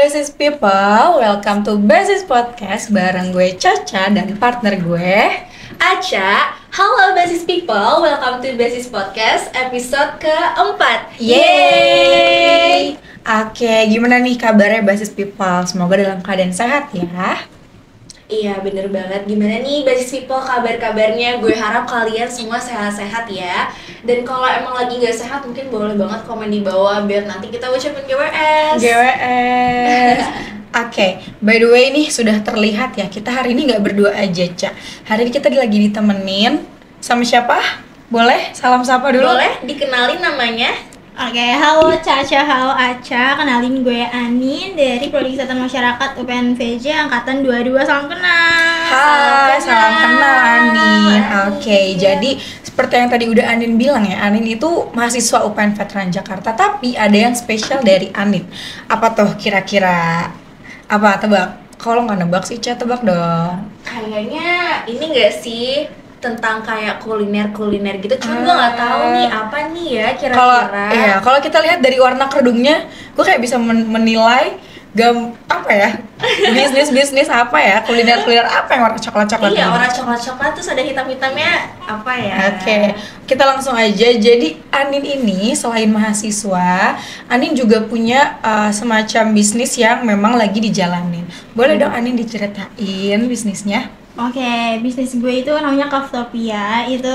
Basis People, welcome to Basis Podcast bareng gue Caca dan partner gue Aca. Halo Basis People, welcome to Basis Podcast episode keempat. Yeay! Oke, gimana nih kabarnya Basis People? Semoga dalam keadaan sehat ya. Iya bener banget, gimana nih Basis People kabar-kabarnya? Gue harap kalian semua sehat-sehat ya. Dan kalau emang lagi gak sehat mungkin boleh banget komen di bawah biar nanti kita ucapin GWS. Oke, by the way nih sudah terlihat ya, kita hari ini gak berdua aja, Ca. Hari ini kita lagi ditemenin sama siapa? Boleh salam sapa dulu? Boleh dikenalin namanya? Oke, halo Caca, halo Aca. Kenalin gue Anin dari Prodi Kesehatan Masyarakat UPN-VJ Angkatan 22. Salam kenal. Hai, salam kenal Anin. Oke, jadi seperti yang tadi udah Anin bilang ya, Anin itu mahasiswa UPN Veteran Jakarta, tapi ada yang spesial dari Anin. Apa tuh kira-kira? Apa, tebak? Kalau nggak nebak sih, Ca, tebak dong. Kayaknya ini gak sih tentang kayak kuliner gitu, cuma gue nggak tahu nih apa nih ya kira-kira. Kalau kita lihat dari warna kerudungnya, gue kayak bisa menilai apa ya, bisnis apa ya, kuliner apa yang warna coklat Iya, warna coklat terus ada hitam-hitamnya apa ya. Oke, kita langsung aja. Jadi Anin ini selain mahasiswa, Anin juga punya semacam bisnis yang memang lagi dijalanin. Boleh dong Anin diceritain bisnisnya? Oke, bisnis gue itu namanya Craftopia. Itu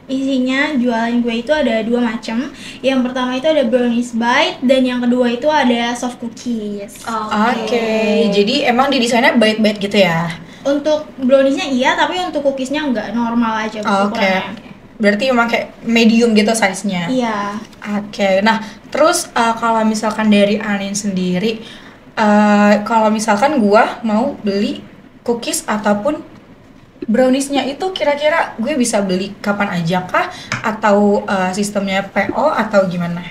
isinya jualan gue itu ada dua macam. Yang pertama itu ada brownies bite dan yang kedua itu ada soft cookies. Oke, jadi emang didesainnya bite-bite gitu ya? Untuk browniesnya iya, tapi untuk cookiesnya enggak, normal aja ukurannya. Berarti emang kayak medium gitu size-nya? Iya. Oke, nah terus kalau misalkan dari Anin sendiri, kalau misalkan gua mau beli cookies ataupun browniesnya itu kira-kira gue bisa beli kapan aja kah? Atau sistemnya PO atau gimana?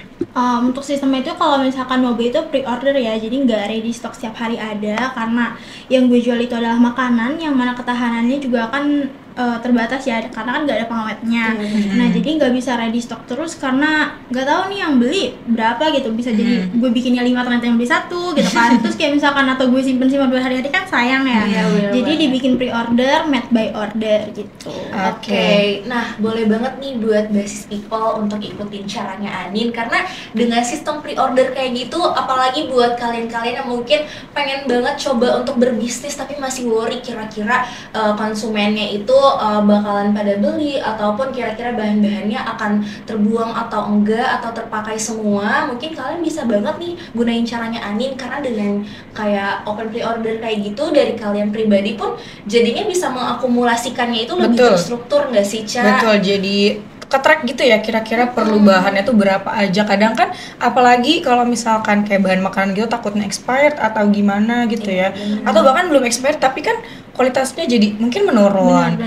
Untuk sistemnya itu kalau misalkan mau beli itu pre-order ya, jadi nggak ready stock setiap hari ada, karena yang gue jual itu adalah makanan yang mana ketahanannya juga akan terbatas ya, karena kan nggak ada pengawetnya. Nah jadi nggak bisa ready stock terus karena nggak tahu nih yang beli berapa gitu, bisa jadi gue bikinnya 5 ternyata yang beli 1 gitu kan. Terus kayak misalkan atau gue simpen berhari-hari kan sayang ya. Jadi dibikin pre-order, made by order gitu. Oke. Nah boleh banget nih buat Basis People untuk ikutin caranya Anin, karena dengan sistem pre-order kayak gitu, apalagi buat kalian-kalian yang mungkin pengen banget coba untuk berbisnis tapi masih worry kira-kira konsumennya itu bakalan pada beli ataupun kira-kira bahan-bahannya akan terbuang atau enggak atau terpakai semua, mungkin kalian bisa banget nih gunain caranya Anin, karena dengan kayak open pre-order kayak gitu dari kalian pribadi pun jadinya bisa mengakumulasikannya itu lebih terstruktur nggak sih, Ca? Betul, jadi ke-track gitu ya, kira-kira perlu bahannya tuh berapa aja. Kadang kan apalagi kalau misalkan kayak bahan makanan gitu takutnya expired atau gimana gitu ya, atau bahkan belum expired tapi kan kualitasnya jadi mungkin menurun.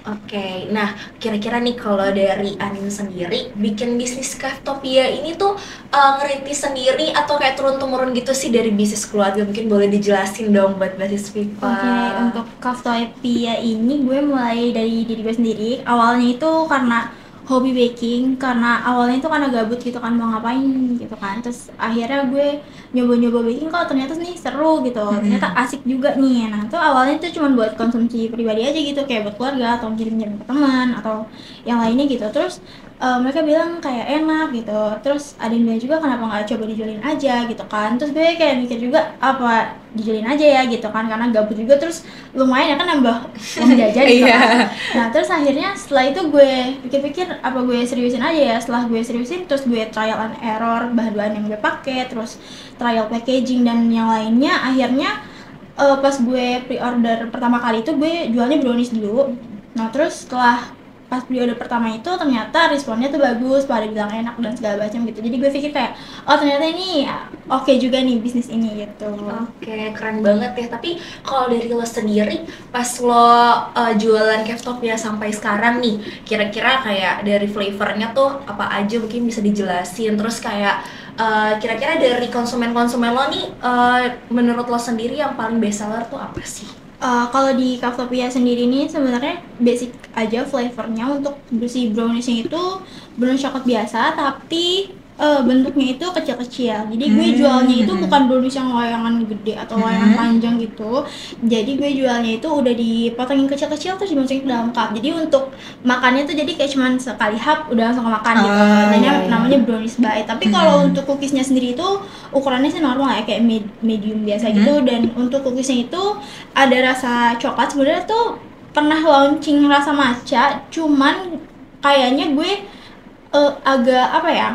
Oke, nah kira-kira nih kalau dari Anin sendiri bikin bisnis Craftopia ini tuh ngerintis sendiri atau kayak turun-temurun gitu sih dari bisnis keluarga? Mungkin boleh dijelasin dong buat Basis People. Oke, untuk Craftopia ini gue mulai dari diri gue sendiri. Awalnya itu karena hobi baking, karena awalnya itu karena gabut gitu kan, mau ngapain gitu kan. Terus akhirnya gue nyoba-nyoba baking, kok ternyata nih seru gitu, ternyata asik juga nih. Nah itu awalnya tuh cuma buat konsumsi pribadi aja gitu, kayak buat keluarga atau kirim-kirim ke teman atau yang lainnya gitu. Terus mereka bilang kayak enak gitu, terus ada yang bilang juga kenapa nggak coba dijualin aja gitu kan. Terus gue kayak mikir juga apa dijualin aja ya gitu kan, karena gabut juga, terus lumayan ya kan nambah uang jajan gitu kan. Nah terus akhirnya setelah itu gue pikir-pikir apa gue seriusin aja ya. Setelah gue seriusin terus gue trial and error bahan-bahan yang gue pakai, terus trial packaging dan yang lainnya. Akhirnya pas gue pre-order pertama kali itu gue jualnya brownies dulu. Nah terus setelah pas pre-order pertama itu ternyata responnya tuh bagus, pada bilang enak dan segala macam gitu. Jadi gue pikir kayak oh ternyata ini oke juga nih bisnis ini gitu. Oke, keren banget ya. Tapi kalau dari lo sendiri pas lo jualan Craftopia sampai sekarang nih, kira-kira kayak dari flavornya tuh apa aja mungkin bisa dijelasin. Terus kayak kira-kira dari konsumen-konsumen lo nih, menurut lo sendiri yang paling best seller tuh apa sih? Kalau di Craftopia sendiri nih sebenarnya basic aja flavornya. Untuk si browniesnya itu brownies coklat biasa, tapi bentuknya itu kecil-kecil. Jadi gue jualnya itu bukan brownies yang layangan gede atau layangan panjang gitu. Jadi gue jualnya itu udah dipotongin kecil-kecil terus dimasukin ke dalam cup. Jadi untuk makannya tuh jadi kayak cuman sekali hap udah langsung makan gitu. Dan namanya brownies bite. Tapi kalau untuk cookiesnya sendiri itu ukurannya sih normal ya, kayak medium biasa gitu. Dan untuk cookiesnya itu ada rasa coklat. Sebenarnya tuh pernah launching rasa matcha, cuman kayaknya gue agak apa ya,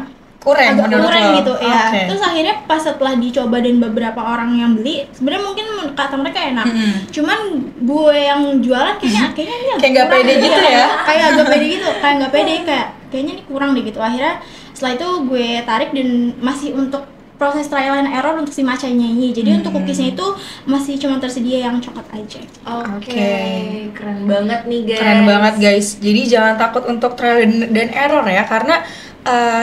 Kurang agak menurut kurang lo? gitu ya. Oke. Terus akhirnya pas setelah dicoba dan beberapa orang yang beli, sebenarnya mungkin kata mereka enak. Cuman gue yang jualan kayaknya ini agak Kayak nggak kurang pede gitu ya? Kayak agak pede gitu, kayak nggak pede, kayaknya ini kurang deh gitu. Akhirnya setelah itu gue tarik dan masih untuk proses trial and error untuk si matchanya ini. Jadi untuk cookiesnya itu masih cuma tersedia yang coklat aja. Oke, keren banget nih guys. Keren banget guys. Jadi jangan takut untuk trial dan error ya, karena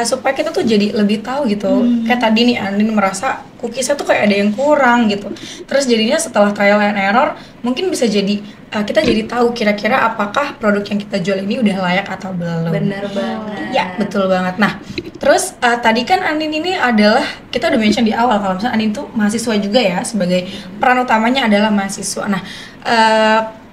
supaya kita tuh jadi lebih tahu gitu. Kayak tadi nih Andin merasa cookiesnya tuh kayak ada yang kurang gitu. Terus jadinya setelah trial and error mungkin bisa jadi kita jadi tahu kira-kira apakah produk yang kita jual ini udah layak atau belum. Bener banget. Ya, betul banget. Nah, terus tadi kan Andin ini adalah, kita udah mention di awal kalau misalnya Andin tuh mahasiswa juga ya, sebagai peran utamanya adalah mahasiswa. Nah,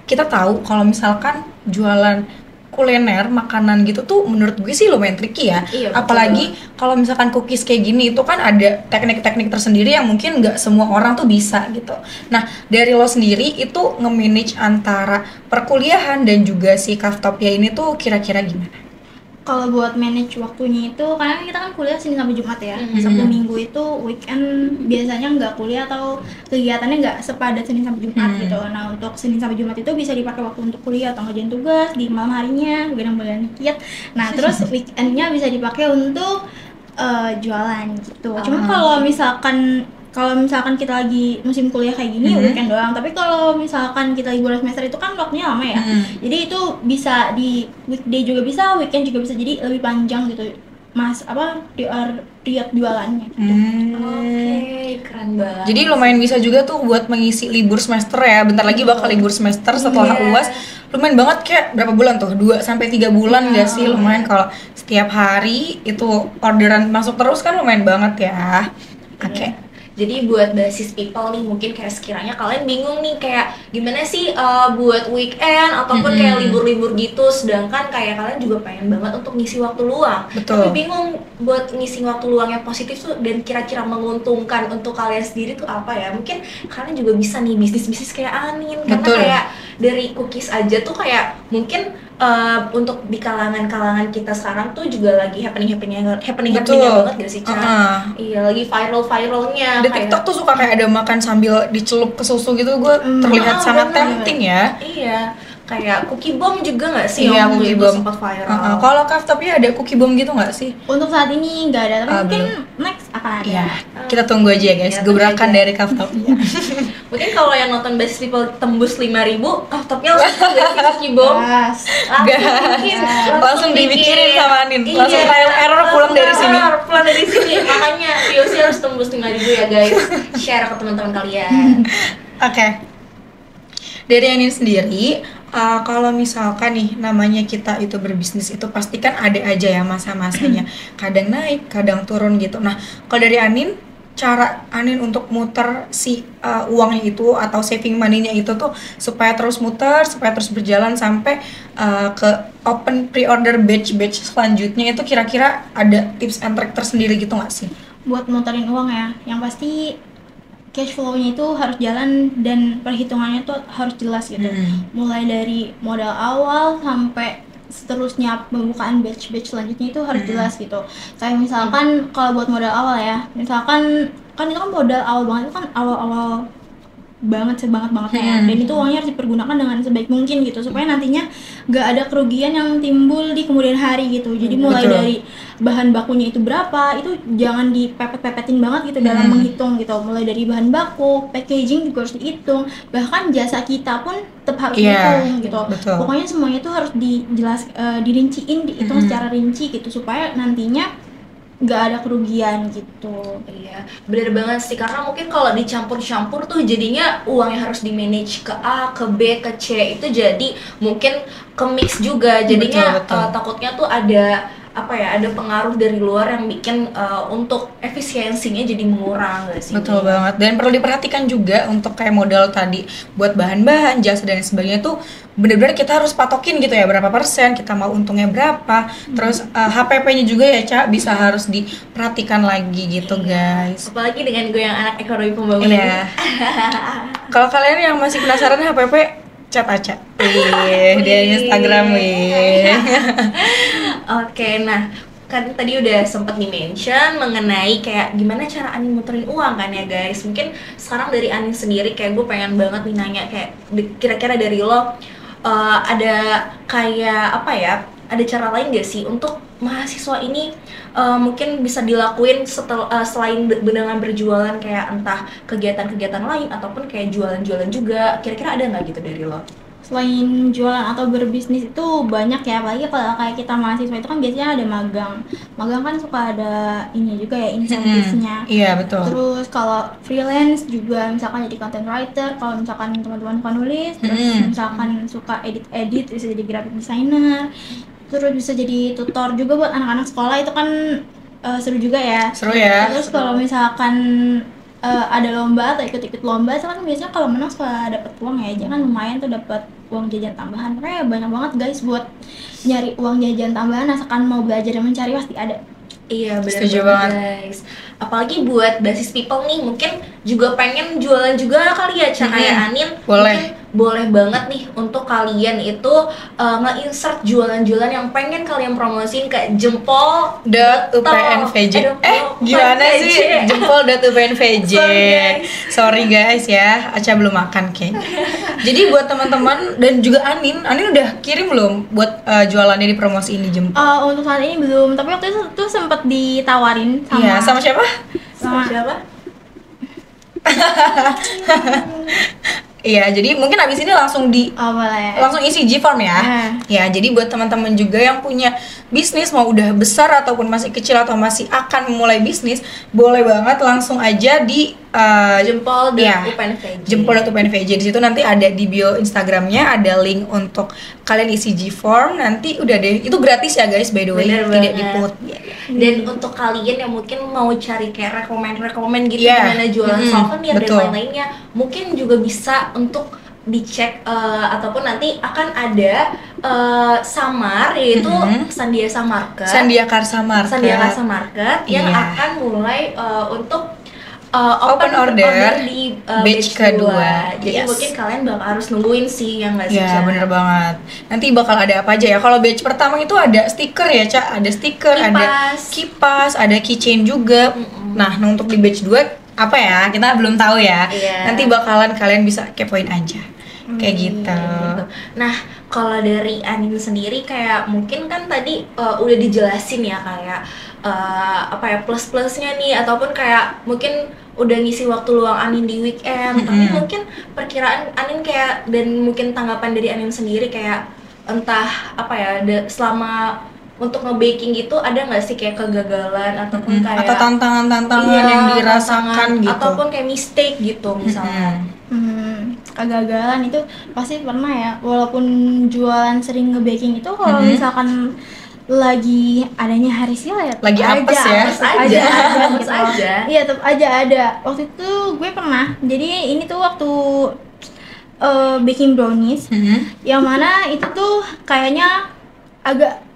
kita tahu kalau misalkan jualan kuliner, makanan gitu tuh menurut gue sih lumayan tricky ya. Iya, betul. Apalagi kalau misalkan cookies kayak gini itu kan ada teknik-teknik tersendiri yang mungkin nggak semua orang tuh bisa gitu. Nah, dari lo sendiri itu nge-manage antara perkuliahan dan juga si Craftopia ini tuh kira-kira gimana? Kalau buat manage waktunya itu, karena kita kan kuliah Senin sampai Jumat ya. Sabtu Minggu itu weekend biasanya nggak kuliah atau kegiatannya nggak sepadat Senin sampai Jumat gitu. Nah, untuk Senin sampai Jumat itu bisa dipakai waktu untuk kuliah atau ngerjain tugas, di malam harinya begadang-begadang dikit. Nah, terus weekendnya bisa dipakai untuk jualan gitu. Cuma kalau misalkan kita lagi musim kuliah kayak gini weekend doang, tapi kalau misalkan kita liburan semester itu kan waktunya lama ya. Jadi itu bisa di weekday juga bisa, weekend juga bisa, jadi lebih panjang gitu period jualannya gitu. Oke, keren banget. Jadi lumayan bisa juga tuh buat mengisi libur semester ya. Bentar lagi bakal libur semester setelah UAS. Lumayan banget, kayak berapa bulan tuh? 2 sampai 3 bulan nggak sih? Lumayan kalau setiap hari itu orderan masuk terus kan lumayan banget ya. Oke. Jadi buat basis people nih, mungkin kayak sekiranya kalian bingung nih kayak gimana sih buat weekend ataupun kayak libur-libur gitu, sedangkan kayak kalian juga pengen banget untuk ngisi waktu luang. Betul. Tapi bingung buat ngisi waktu luang yang positif tuh dan kira-kira menguntungkan untuk kalian sendiri tuh apa ya? Mungkin kalian juga bisa nih bisnis-bisnis kayak Anin, karena Betul. kayak dari cookies aja tuh kayak mungkin untuk di kalangan kita sekarang tuh juga lagi happening-happeningnya banget gak sih, Ca? Iya, lagi viralnya. Di TikTok tuh suka kayak ada makan sambil dicelup ke susu gitu, gue terlihat sangat bener. tempting ya. Iya, kayak cookie bomb juga nggak sih? Iya, yang cookie dulu bomb. sempat viral. Kalau Craftopia ada cookie bomb gitu nggak sih? Untuk saat ini nggak ada, tapi mungkin belum. next akan ada. Iya, kita tunggu aja ya guys, Iya, gebrakan tunggu aja. dari Craftopia. Mungkin kalau yang nonton Basis People tembus 5.000, Craftopia langsung nggak sih cookie bomb? Gas. Langsung dibikirin sama Anin. Iya. Langsung trial error pulang dari sini. Pulang dari sini. Makanya VOC harus tembus 5.000 ya guys. Share ke teman-teman kalian. Oke. Dari Anin sendiri, kalau misalkan nih namanya kita itu berbisnis itu pasti kan ada aja ya masa-masanya. Kadang naik, kadang turun gitu. Nah, kalau dari Anin, cara Anin untuk muter si uangnya itu atau saving money-nya itu tuh supaya terus muter, supaya terus berjalan sampai ke open pre-order batch selanjutnya, itu kira-kira ada tips and trick tersendiri gitu nggak sih? Buat muterin uang ya, yang pasti cash flow-nya itu harus jalan dan perhitungannya tuh harus jelas gitu. Mulai dari modal awal sampai seterusnya pembukaan batch selanjutnya itu harus jelas gitu. Kayak misalkan kalau buat modal awal ya, misalkan kan itu kan modal awal banget, itu kan awal-awal sebanget-bangetnya ya. Dan itu uangnya harus dipergunakan dengan sebaik mungkin gitu, supaya nantinya nggak ada kerugian yang timbul di kemudian hari gitu. Jadi mulai Betul. dari bahan bakunya itu berapa, itu jangan dipepet-pepetin banget gitu dalam menghitung gitu. Mulai dari bahan baku, packaging juga harus dihitung, bahkan jasa kita pun tetap harus Iya, dihitung gitu. betul. Pokoknya semuanya itu harus dirinciin, dihitung secara rinci gitu, supaya nantinya nggak ada kerugian gitu. Iya, benar banget sih, karena mungkin kalau dicampur-campur tuh jadinya uangnya harus di manage ke A, ke B, ke C, itu jadi mungkin ke mix juga, jadinya Betul. takutnya tuh ada apa ya, ada pengaruh dari luar yang bikin untuk efisiensinya jadi mengurang gak sih? Betul banget, dan perlu diperhatikan juga untuk kayak modal tadi buat bahan-bahan, jasa dan sebagainya tuh benar-benar kita harus patokin gitu ya, berapa persen kita mau untungnya berapa. Terus HPP-nya juga ya Ca, bisa harus diperhatikan lagi gitu guys. Apalagi dengan gue yang anak ekonomi pembangunan Iya. Kalau kalian yang masih penasaran HPP, chat Aca di Instagram Oke, nah kan tadi udah sempat di-mention mengenai kayak gimana cara Anin muterin uang kan ya guys. Mungkin sekarang dari Anin sendiri kayak gue pengen banget nih nanya kayak kira-kira dari lo ada kayak apa ya, ada cara lain gak sih untuk mahasiswa ini mungkin bisa dilakuin selain dengan berjualan, kayak entah kegiatan-kegiatan lain ataupun kayak jualan-jualan juga, kira-kira ada nggak gitu dari lo? Selain jualan atau berbisnis itu banyak ya, apalagi kalau kayak kita mahasiswa itu kan biasanya ada magang. Magang kan suka ada ini juga ya, insentifnya. Iya betul. Terus kalau freelance juga misalkan jadi content writer, kalau misalkan teman-teman suka nulis, terus misalkan suka edit-edit bisa jadi graphic designer. Terus bisa jadi tutor juga buat anak-anak sekolah, itu kan seru juga ya. Seru ya. Terus kalau misalkan ada lomba atau ikut-ikut lomba itu kan biasanya kalau menang suka dapat uang ya, jangan lumayan tuh dapat uang jajan tambahan. Makanya banyak banget guys buat nyari uang jajan tambahan, asalkan mau belajar dan mencari pasti ada. Iya benar Setuju banget guys. Apalagi buat basis people nih, mungkin juga pengen jualan juga kali ya, kayak Anin. Boleh. Mungkin boleh banget nih untuk kalian itu nge-insert jualan-jualan yang pengen kalian promosiin kayak jempol.upnvj. Gimana sih? Jempol.upnvj. Sorry guys ya, Aca belum makan kayaknya. Jadi buat teman-teman dan juga Anin udah kirim belum buat jualannya dipromosiin di Jempol? Untuk saat ini belum, tapi waktu itu tuh sempat ditawarin sama. Iya, sama siapa? Sama siapa? Iya, jadi mungkin abis ini langsung langsung isi G-form ya. Ya, jadi buat teman-teman juga yang punya bisnis, mau udah besar ataupun masih kecil atau masih akan memulai bisnis, boleh banget langsung aja di jempol.upnvj. Jempol.upnvj. Di situ nanti ada di bio Instagramnya, ada link untuk kalian isi G-form. Nanti udah deh, itu gratis ya guys, by the way. Bener tidak banget. dipungut. Dan untuk kalian yang mungkin mau cari kayak rekomen gitu, gimana jualan souvenir dan lain-lainnya, mungkin juga bisa untuk dicek ataupun nanti akan ada Samar, yaitu Sandiasa Market yang akan mulai untuk open order di batch kedua. Jadi mungkin kalian bakal harus nungguin sih, yang nggak sih? Ya bener banget. Nanti bakal ada apa aja ya. Kalau batch pertama itu ada stiker ya Ca, ada stiker, ada kipas, ada keychain juga. Nah untuk di batch 2 apa ya, kita belum tahu ya. Nanti bakalan kalian bisa kepoin aja. Kayak gitu. Nah, kalau dari Anin sendiri kayak mungkin kan tadi udah dijelasin ya kayak apa ya, plus-plusnya nih, ataupun kayak mungkin udah ngisi waktu luang Anin di weekend. Tapi mungkin perkiraan Anin kayak, dan mungkin tanggapan dari Anin sendiri kayak entah apa ya, selama untuk nge-baking gitu ada nggak sih kayak kegagalan ataupun kayak atau tantangan-tantangan yang dirasakan gitu, ataupun kayak mistake gitu misalnya? Kegagalan itu pasti pernah ya, walaupun jualan sering nge-baking itu kalau misalkan lagi adanya hari sale ya lagi apes aja. Iya tetap aja ada. Waktu itu gue pernah, jadi ini tuh waktu baking brownies yang mana itu tuh kayaknya agak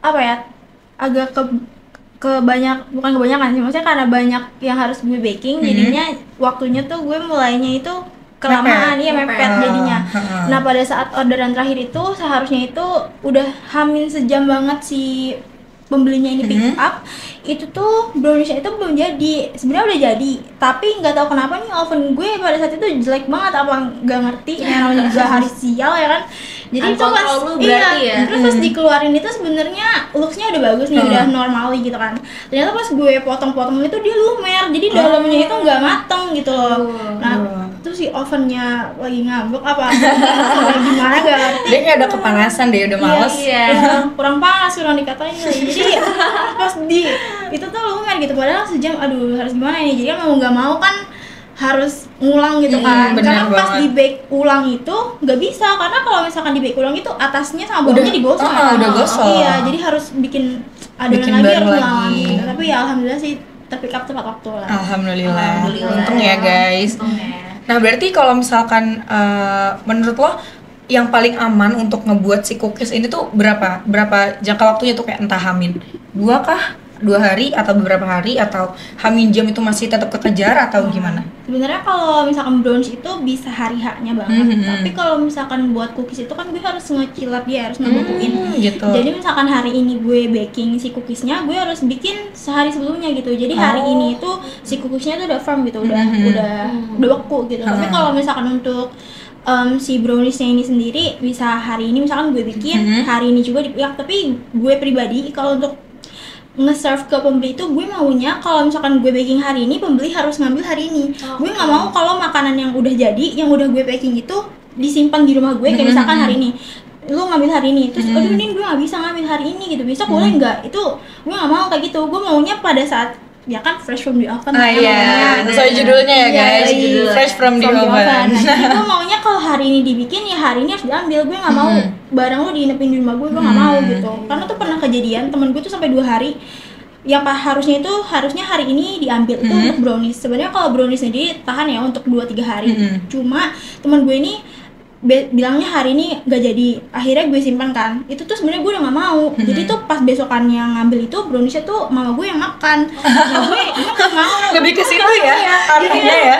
apa ya, agak bukan kebanyakan sih, maksudnya karena banyak yang harus gue baking, jadinya waktunya tuh gue mulainya itu kelamaan, mepet jadinya. Nah pada saat orderan terakhir itu seharusnya itu udah hamin sejam banget si pembelinya ini pick up, itu tuh browniesnya itu belum jadi. Sebenarnya udah jadi, tapi nggak tahu kenapa nih oven gue pada saat itu jelek banget, apa nggak ngerti, namanya juga hari sial ya kan. Jadi itu pas terus pas dikeluarin itu sebenarnya looksnya udah bagus nih, udah normal gitu kan. Ternyata pas gue potong-potong itu dia lumer, jadi dalamnya itu nggak mateng gitu loh. Nah itu si ovennya lagi ngambek apa gimana gak ngerti. Dia kayak udah kepanasan deh, udah males. Kurang panas, kurang dikatain. Jadi pas itu tuh lumer gitu, padahal sejam, aduh harus gimana ini. Jadi kan mau nggak mau kan harus ngulang gitu kan. bener Karena pas banget. di bake ulang itu nggak bisa, karena kalau misalkan di bake ulang itu atasnya sama bawahnya digosok. udah gosok. Iya, jadi harus bikin adonan Bikin lagi, baru harus ngulang lagi. lagi gitu. Tapi ya alhamdulillah sih terpick up tepat waktu lah. Alhamdulillah. Alhamdulillah. Untung ya guys. Untung ya. Nah berarti kalau misalkan menurut lo yang paling aman untuk ngebuat si cookies ini tuh berapa jangka waktunya tuh, kayak entah Hamin 2 kah, 2 hari atau beberapa hari, atau Hamin jam itu masih tetap kekejar atau gimana? Sebenarnya kalau misalkan brownies itu bisa hari haknya banget. Mhm. Tapi kalau misalkan buat cookies itu kan gue harus ngecilat dia, harus ngebekuin. Gitu. Jadi misalkan hari ini gue baking si cookiesnya, gue harus bikin sehari sebelumnya gitu. Jadi hari ini itu si cookiesnya tuh udah firm gitu, udah beku gitu. Tapi kalau misalkan untuk si browniesnya ini sendiri bisa hari ini misalkan gue bikin, hari ini juga dipiak. Tapi gue pribadi kalau untuk nge-serve ke pembeli itu gue maunya kalau misalkan gue baking hari ini, pembeli harus ngambil hari ini. Gue nggak mau kalau makanan yang udah jadi, yang udah gue baking itu disimpan di rumah gue, kayak misalkan hari ini lu ngambil hari ini, terus aduh ini gue nggak bisa ngambil hari ini gitu, besok boleh nggak? Itu gue nggak mau kayak gitu. Gue maunya pada saat ya kan fresh from the oven. Iya, sesuai judulnya ya guys, iya. fresh from the oven. Nah, jadi gue maunya kalau hari ini dibikin ya hari ini harus diambil. Gue nggak mau barang lu diinepin di rumah gue nggak mau gitu. Karena tuh pernah kejadian temen gue tuh sampai 2 hari. Yang harusnya hari ini diambil itu untuk brownies. Sebenarnya kalau brownies sendiri tahan ya untuk 2-3 hari. Cuma temen gue ini bilangnya hari ini gak jadi, akhirnya gue simpan kan. Itu tuh sebenarnya gue udah nggak mau. Jadi tuh pas besokannya ngambil itu browniesnya tuh mama gue yang makan. Nah, gue nggak mau. Lebih ke situ ya, artinya ya.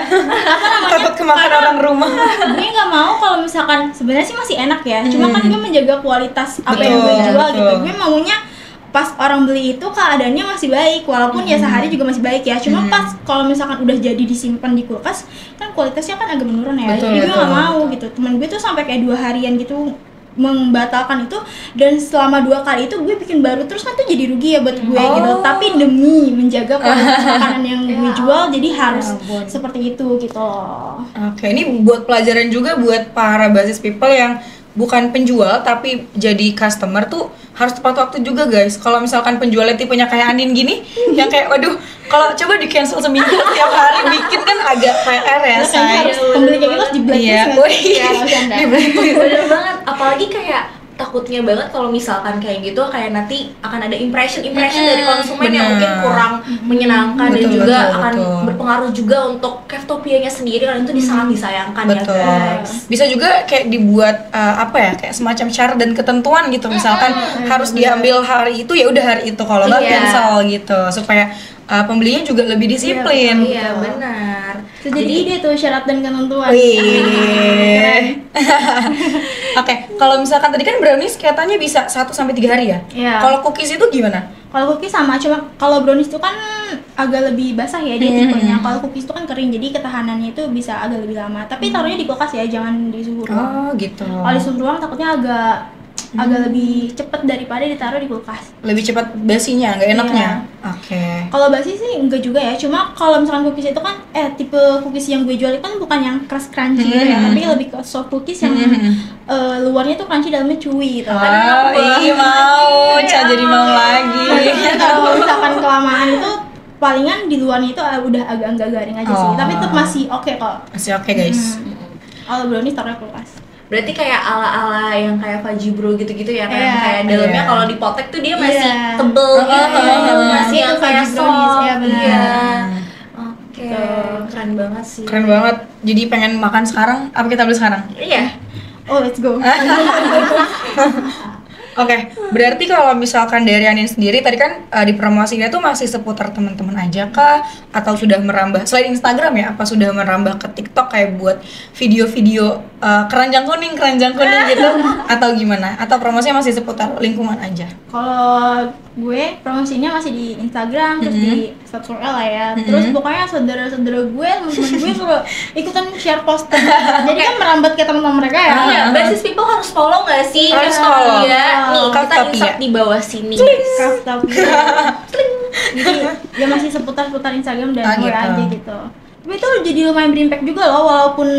Takut kemakan orang rumah. Gue nggak mau kalau misalkan sebenarnya sih masih enak ya. Cuma kan gue menjaga kualitas apa yang gue jual gitu. Gue maunya pas orang beli itu keadaannya masih baik, walaupun ya sehari juga masih baik ya. Cuma pas kalau misalkan udah jadi disimpan di kulkas kan kualitasnya kan agak menurun ya. Jadi gue nggak mau gitu. Temen gue tuh sampai kayak 2 harian gitu membatalkan itu, dan selama 2 kali itu gue bikin baru terus kan tuh jadi rugi ya buat gue gitu. Tapi demi menjaga kualitas makanan yang gue jual, jadi harus seperti itu gitu loh. Oke, ini buat pelajaran juga buat para basis people yang bukan penjual tapi jadi customer tuh harus tepat waktu juga guys. Kalau misalkan penjualnya tipenya kayak Anin gini, yang kayak waduh, kalau coba di cancel seminggu tiap hari bikin kan agak PR ya, say. Pembeli kayak gitu harus di blacklist. Iya, kan? oh iya, di blacklist. Bener banget, apalagi kayak takutnya banget kalau misalkan kayak gitu, kayak nanti akan ada impression dari konsumen yang mungkin kurang menyenangkan, dan juga akan berpengaruh juga untuk Cafetopianya sendiri, kan itu sangat disayangkan ya guys. Bisa juga kayak dibuat apa ya, kayak semacam syarat dan ketentuan gitu, misalkan harus diambil hari itu ya udah hari itu, kalau nggak cancel gitu, supaya pembelinya juga lebih disiplin. Iya benar. Jadi ide tuh syarat dan ketentuan. Oke, kalau misalkan tadi kan brownies katanya bisa 1-3 hari ya? Iya. Kalau cookies itu gimana? Kalau cookies sama, cuma kalau brownies itu kan agak lebih basah ya dia tipenya. Kalau cookies itu kan kering, jadi ketahanannya itu bisa agak lebih lama. Tapi taruhnya di kulkas ya, jangan di suhu ruang. Oh gitu. Kalau di suhu ruang takutnya agak lebih cepet daripada ditaruh di kulkas. Lebih cepat basinya, nggak enaknya? Oke. Kalau basi sih enggak juga ya, cuma kalau misalkan cookies itu kan tipe cookies yang gue jual itu kan bukan yang keras crunchy gitu ya, tapi lebih ke soft cookies yang luarnya tuh crunchy, dalamnya chewy gitu. Iya mau, jadi mau lagi. Kalau misalkan kelamaan itu palingan di luarnya itu udah agak garing aja sih, tapi tetap masih oke kok. Masih oke guys. Kalau brownies taruhnya kulkas. Berarti kayak ala-ala yang kayak Fudgy Bro gitu-gitu ya, kayak dalamnya kalau dipotek tuh dia masih tebel gitu, masih yang kayak soft. Iya benar. Oke, keren banget sih. Keren banget. Jadi pengen makan sekarang, apa kita beli sekarang? Iya. Oh, let's go. Oke, berarti kalau misalkan dari Anin sendiri tadi kan di promosinya tuh masih seputar teman-teman aja kah? Atau sudah merambah, selain Instagram ya, apa sudah merambah ke TikTok kayak buat video-video keranjang kuning gitu? Atau gimana? Atau promosinya masih seputar lingkungan aja? Kalau gue promosinya masih di Instagram, terus di Story lah ya. Terus pokoknya saudara-saudara gue, teman-teman gue suruh ikutan share posting. Jadi kan merambat ke teman-teman mereka ya. Iya, basis people harus follow nggak sih? Harus follow. Iya, nih kita Cafetopia. insert di bawah sini. Cafetopia. Jadi ya masih seputar-seputar Instagram dan gitu. WA aja gitu. Tapi itu jadi lumayan berimpact juga loh, walaupun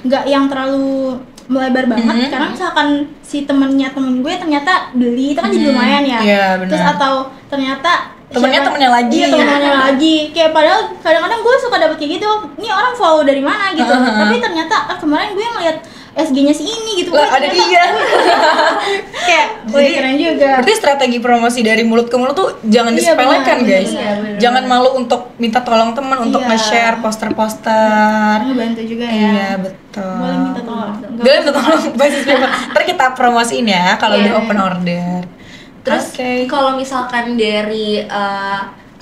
nggak yang terlalu melebar banget. Karena misalkan si temen gue ternyata beli, itu kan jadi lumayan ya. Iya, benar. Terus atau ternyata temennya lagi. Iya, temennya lagi. Kayak padahal kadang-kadang gue suka dapet kayak gitu. Ini orang follow dari mana gitu. Tapi ternyata kemarin gue ngeliat SG-nya si ini gitu. Lah, ada dia. Kayak, wih keren juga. Berarti strategi promosi dari mulut ke mulut tuh jangan Iya, disepelekan, benar, guys. iya, benar. Jangan malu untuk minta tolong teman untuk Iya. nge-share poster-poster. Ngebantu juga ya. Iya, betul. Boleh minta tolong. Boleh minta tolong basis paper. Ntar kita promosiin ya kalau Iya. udah open order. Terus Oke. kalau misalkan dari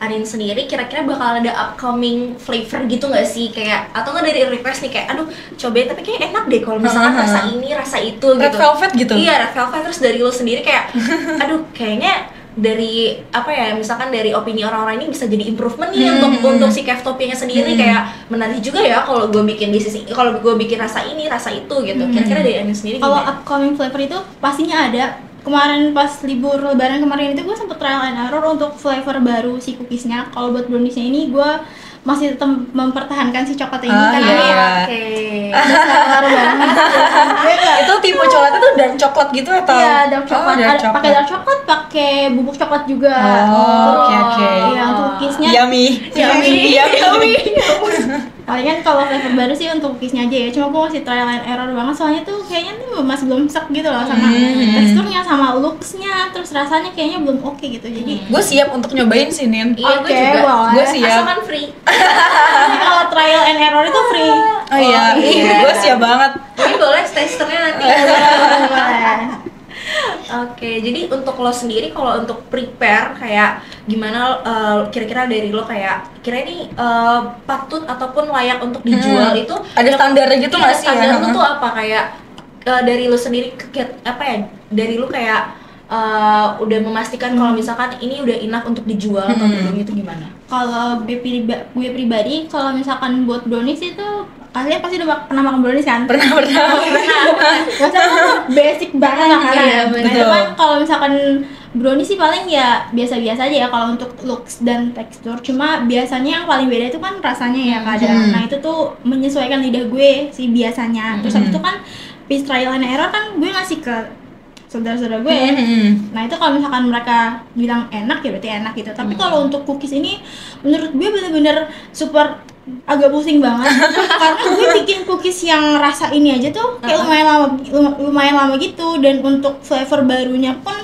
Anin sendiri kira-kira bakal ada upcoming flavor gitu nggak sih, kayak atau nggak dari request nih kayak aduh cobain tapi kayak enak deh kalau misalkan rasa ini rasa itu Red gitu. velvet gitu? Iya, red velvet. Terus dari lo sendiri kayak aduh kayaknya dari apa ya, misalkan dari opini orang-orang ini bisa jadi improvement nih untuk si Keftopia-nya sendiri, kayak menarik juga ya kalau gue bikin bisnis, kalau gue bikin rasa ini rasa itu gitu. Kira-kira dari Anin sendiri Kalau gimana? upcoming flavor itu pastinya ada. Kemarin pas libur lebaran kemarin itu gue sempet trial and error untuk flavor baru si cookiesnya. Kalau buat browniesnya ini gue masih tetap mempertahankan si coklat ini Ah, karena iya. ini Oke. udah selera banget. Gue nggak- Itu tipe coklatnya tuh dark coklat gitu atau? Iya, dark coklat. Oh, dark Ada pakai dark coklat, pakai bubuk coklat juga. Oh, oke. Iya, untuk cookiesnya. Yummy. Yummy. Palingan kalau flavor baru sih untuk cookiesnya aja ya. Cuma gue masih trial and error banget soalnya tuh kayaknya tuh masih belum sek gitu loh sama teksturnya, sama looksnya, terus rasanya kayaknya belum oke gitu. Jadi Gue siap untuk nyobain sih, Nin. Iya, gue Oke, juga. boleh. Gue siap. Asalkan free. kalau trial and error itu free. Oh iya, gue siap banget. Jadi boleh testernya nanti. Boleh. Oke, jadi untuk lo sendiri kalau untuk prepare kayak gimana, kira-kira dari lo kayak kira ini patut ataupun layak untuk dijual itu Ada standarnya gitu iya, nggak sih ya? standar lo tuh apa, kayak dari lo sendiri apa ya, dari lo kayak udah memastikan kalau misalkan ini udah enough untuk dijual atau belum, itu gimana? Kalau gue pribadi, kalau misalkan buat brownies itu kalian pasti udah pernah makan brownies kan? Pernah. Maksudnya basic banget lah kan. Iya, Nah, betul. itu kan kalau misalkan brownies sih paling ya biasa-biasa aja ya kalau untuk looks dan tekstur. Cuma biasanya yang paling beda itu kan rasanya ya kadang. Nah, itu tuh menyesuaikan lidah gue sih biasanya. Terus habis itu kan piece trial and error kan gue ngasih ke saudara-saudara gue. Nah, itu kalau misalkan mereka bilang enak ya berarti enak gitu. Tapi kalau untuk cookies ini menurut gue bener-bener super agak pusing banget karena gue bikin cookies yang rasa ini aja tuh kayak lumayan lama gitu, dan untuk flavor barunya pun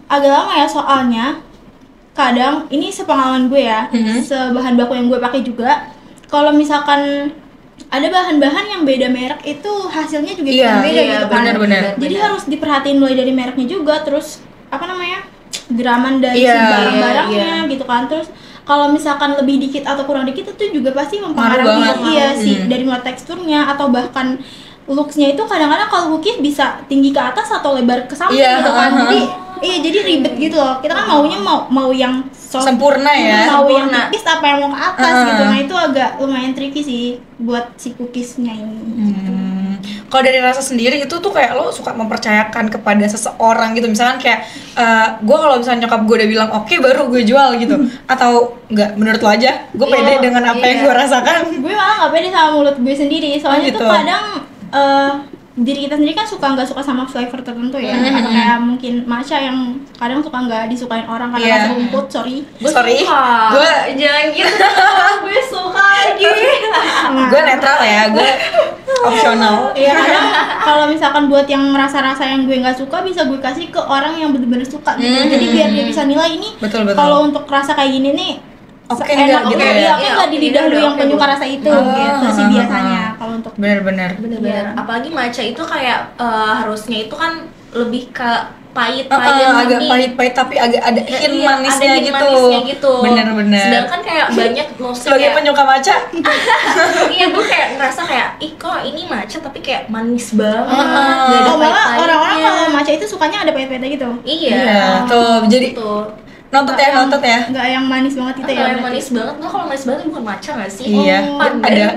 agak lama ya soalnya kadang ini sepengalaman gue ya, sebahan baku yang gue pakai juga kalau misalkan ada bahan-bahan yang beda merek itu hasilnya juga Iya, beda gitu kan. benar-benar. Jadi harus diperhatiin mulai dari mereknya juga, terus apa namanya geraman dari Iya, si barang-barangnya iya. gitu kan. Terus kalau misalkan lebih dikit atau kurang dikit itu juga pasti Ngaruh mempengaruhi banget. iya sih dari mulai teksturnya atau bahkan looksnya itu kadang-kadang kalau cookies bisa tinggi ke atas atau lebar ke samping Iya, gitu kan. Jadi iya jadi ribet gitu loh. Kita kan maunya mau yang Sempurna ya. mau yang Sempurna. tipis apa yang mau ke atas gitu. Nah, itu agak lumayan tricky sih buat si cookiesnya ini. Kalau dari rasa sendiri itu tuh kayak lo suka mempercayakan kepada seseorang gitu, misalkan kayak gue kalau misalnya nyokap gue udah bilang oke baru gue jual gitu, atau enggak, menurut lo aja gue pede dengan apa yang gue rasakan. Gue malah nggak pede sama mulut gue sendiri soalnya gitu. tuh kadang diri kita sendiri kan nggak suka sama flavor tertentu ya. Kayak mungkin matcha yang kadang suka nggak disukain orang karena Iya. rasa rumput, sorry. Sorry, gue jangan gitu dong, gue suka lagi. gue netral ya, gue opsional. Iya, kadang kalau misalkan buat yang rasa-rasa yang gue nggak suka bisa gue kasih ke orang yang bener-bener suka gitu. Jadi biar dia bisa nilai ini. Betul. Kalau untuk rasa kayak gini nih Oke enak nggak gitu oke, ya? iya, oke Iya, nggak di oke, lidah lu udah yang oke, penyuka Bu. rasa itu Oh, gitu sih biasanya kalau untuk Bener-bener. Bener-bener, Iya. apalagi matcha itu kayak harusnya itu kan lebih ke pahit, agak manis. pahit-pahit tapi agak ada hint Iya, manisnya ada hint gitu. manisnya gitu. Bener-bener. Sedangkan kayak banyak notes Sebagai kayak penyuka matcha, iya, gue kayak ngerasa kayak ih kok ini matcha tapi kayak manis banget. Heeh. Gak ada Oh, malah pahit-pahitnya. orang-orang kalau matcha itu sukanya ada pahit-pahitnya gitu. Iya. Iya, tuh jadi Gitu. notot ya. Nggak yang manis banget gitu ya. Kalau yang berarti. manis banget, nggak, kalau manis banget bukan matcha nggak sih? Iya, Pandan. ada.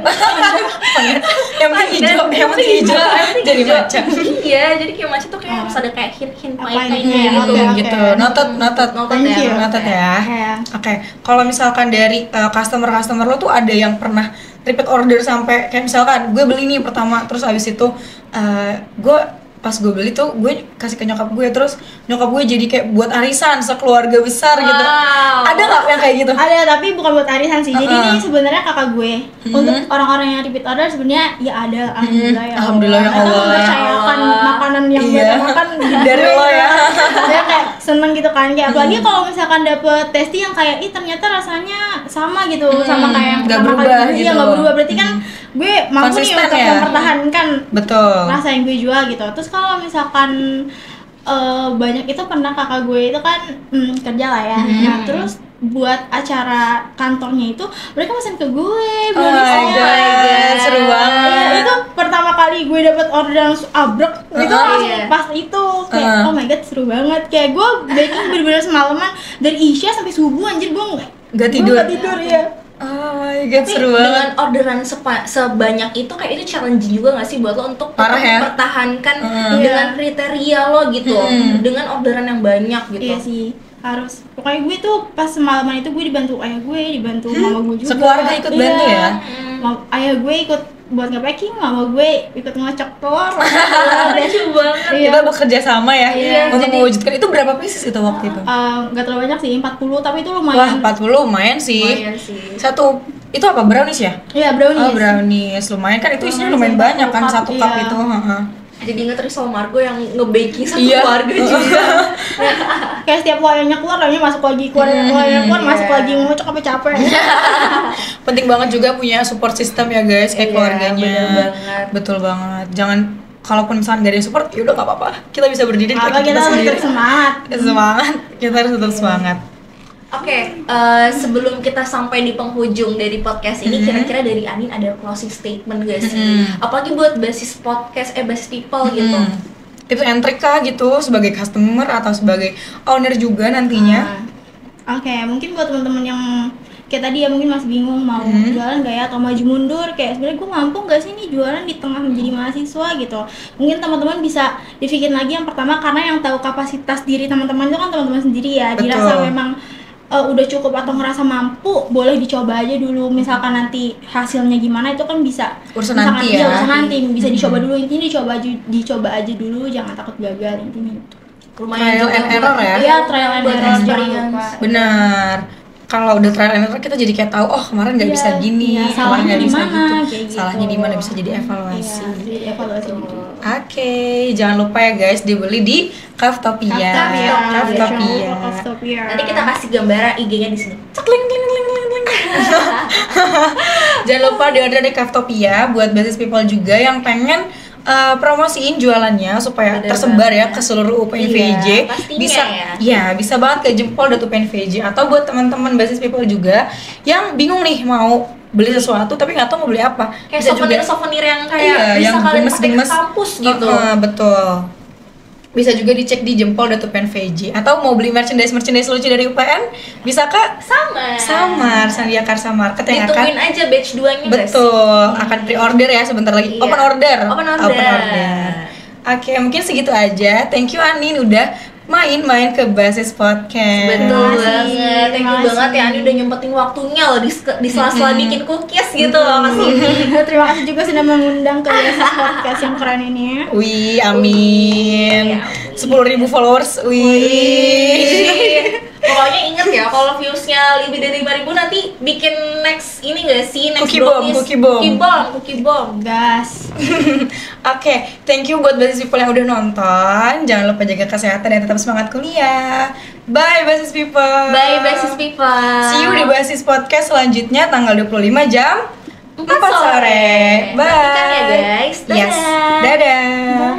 Yang penting hijau, yang penting hijau jadi matcha. Iya, jadi kayak matcha tuh kayak harus ada kayak hint-hint Pahitnya, pahit-pahitnya gitu. oke. Gitu. Notot. Notot Thank ya. you. Notot ya. Iya. Oke, kalau misalkan dari customer lo tuh ada yang pernah repeat order sampai kayak misalkan gue beli nih pertama, terus abis itu gue pas gue beli tuh gue kasih ke nyokap gue, terus nyokap gue jadi kayak buat arisan sekeluarga besar gitu. Wow. Ada nggak yang kayak gitu? Ada, tapi bukan buat arisan sih. Jadi ini sebenarnya kakak gue. Untuk orang-orang yang repeat order sebenarnya ya ada, alhamdulillah ya. Alhamdulillah ya Mereka Allah. mempercayakan makanan yang Iya. mereka makan Dari lo ya. Saya kayak seneng gitu kan. Kayak apalagi kalau misalkan dapet testi yang kayak ternyata rasanya sama gitu, sama kayak yang Nggak pertama berubah kali beli. gitu. Iya, nggak berubah. Berarti kan gue mampu nih Konsisten untuk ya. mempertahankan Betul. rasa yang gue jual gitu. Terus kalau misalkan banyak itu pernah kakak gue itu kan kerja lah ya. Nah, terus buat acara kantornya itu mereka pesan ke gue Oh my god, seru banget. Iya, itu pertama kali gue dapet orderan abrek itu langsung Iya. pas itu kayak oh my god seru banget. Kayak gue baking bener-bener semalaman dari Isya sampai subuh anjir, gue Nggak tidur. nggak tidur ya. Oh my god, Tapi seru banget. dengan orderan sebanyak itu kayak itu challenge juga gak sih buat lo untuk Parah tetap ya? mempertahankan Iya. dengan kriteria lo gitu, dengan orderan yang banyak gitu. Iya sih, harus. Pokoknya gue tuh pas semalaman itu gue dibantu ayah gue, dibantu mama gue juga. Sekeluarga ikut bantu ya? Ayah gue ikut buat nge-packing, mama gue ikut ngocok telur. Lucu banget. Iya. Kita bekerja sama ya Iya, untuk jadi- mewujudkan itu. Berapa pieces itu waktu itu? Nggak terlalu banyak sih, 40, tapi itu Wah, lumayan. 40 lumayan sih. Lumayan sih. Satu itu apa, brownies ya? Iya, brownies. Oh, brownies. Lumayan kan, itu isinya lumayan Brownies banyak kan, 40 satu cup iya. itu. Heeh. Jadi inget Rizal Margo yang nge-baking satu Iya. keluarga juga. Kayak setiap wayangnya keluar, wayangnya masuk lagi, wayangnya keluar, masuk lagi, ngocok sampai capek. Penting banget juga punya support system ya guys, kayak Iya, keluarganya. bener banget. Betul banget. Jangan, kalaupun misalnya gak ada yang support, ya udah nggak apa-apa. Kita bisa berdiri di Apa kaki kita kita harus sendiri. tetap semangat. Semangat. Kita harus tetap semangat. Oke, sebelum kita sampai di penghujung dari podcast ini, kira-kira dari Anin ada closing statement gak sih? Apalagi buat basis podcast, basis people gitu. Tips and trick kah gitu sebagai customer atau sebagai owner juga nantinya? Oke, mungkin buat teman-teman yang kayak tadi ya mungkin masih bingung mau jualan gak ya atau maju mundur, kayak sebenarnya gue mampu gak sih nih jualan di tengah menjadi mahasiswa gitu. Mungkin teman-teman bisa dipikirin lagi yang pertama, karena yang tahu kapasitas diri teman-teman itu kan teman-teman sendiri ya. Betul. Dirasa memang udah cukup atau ngerasa mampu, boleh dicoba aja dulu. Misalkan nanti hasilnya gimana itu kan bisa Urusan misalkan nanti iya, ya. urusan nanti bisa dicoba dulu. Intinya dicoba aja dulu, jangan takut gagal intinya itu. Lumayan Trial juga and buat- error ya? Iya, trial and buat error, jangan experience. lupa. Benar. Kalau udah trial and error kita jadi kayak tahu, oh kemarin nggak Iya, bisa gini, iya, kemarin salahnya nggak di bisa mana, gitu. kayak gitu. Salahnya di mana, bisa jadi evaluasi. Iya, jadi evaluasi gitu. Oke, jangan lupa ya guys, dibeli di Kaftopia. Kaftopia. Nanti kita kasih gambaran IG-nya di sini. Cek link link link link link. Jangan lupa di order di Kaftopia buat basis people juga yang pengen promosiin jualannya supaya Bener tersebar ya banget. ke seluruh UPNVJ. Iya, pastinya Bisa ya. bisa banget ke jempol.upnvj. Atau buat teman-teman basis people juga yang bingung nih mau beli sesuatu tapi nggak tahu mau beli apa. Kayak souvenir yang kayak Iya, bisa yang kalian pakai ke gemes-gemes kampus gitu. Betul. Bisa juga dicek di jempol.upnvj. Atau mau beli merchandise lucu dari UPN, bisa ke Samar, Sandia Karsa Market ya kan? Ditungguin aja batch 2-nya guys. Betul, akan pre-order ya sebentar lagi. Iya. Open order. Open order. Oke, mungkin segitu aja. Thank you Anin udah main-main ke Basis Podcast. Betul Terima kasih, banget, thank terima you banget kasih. ya Ani udah nyempetin waktunya loh di sela-sela bikin cookies gitu loh kesini. Terima kasih juga sudah mengundang ke Basis Podcast yang keren ini. Wih, amin. 10.000 followers. Wih. Pokoknya inget ya kalau viewsnya lebih dari 5.000 nanti bikin next ini gak sih? Next Cookie bomb, brownies. cookie bomb. Gas. Oke, thank you buat Basis People yang udah nonton. Jangan lupa jaga kesehatan dan tetap semangat kuliah. Bye Basis People. Bye basis people. See you di Basis Podcast selanjutnya tanggal 25 jam 4 4 sore. sore. Bye. Nantikan ya guys. Yes. Dadah. Dadah.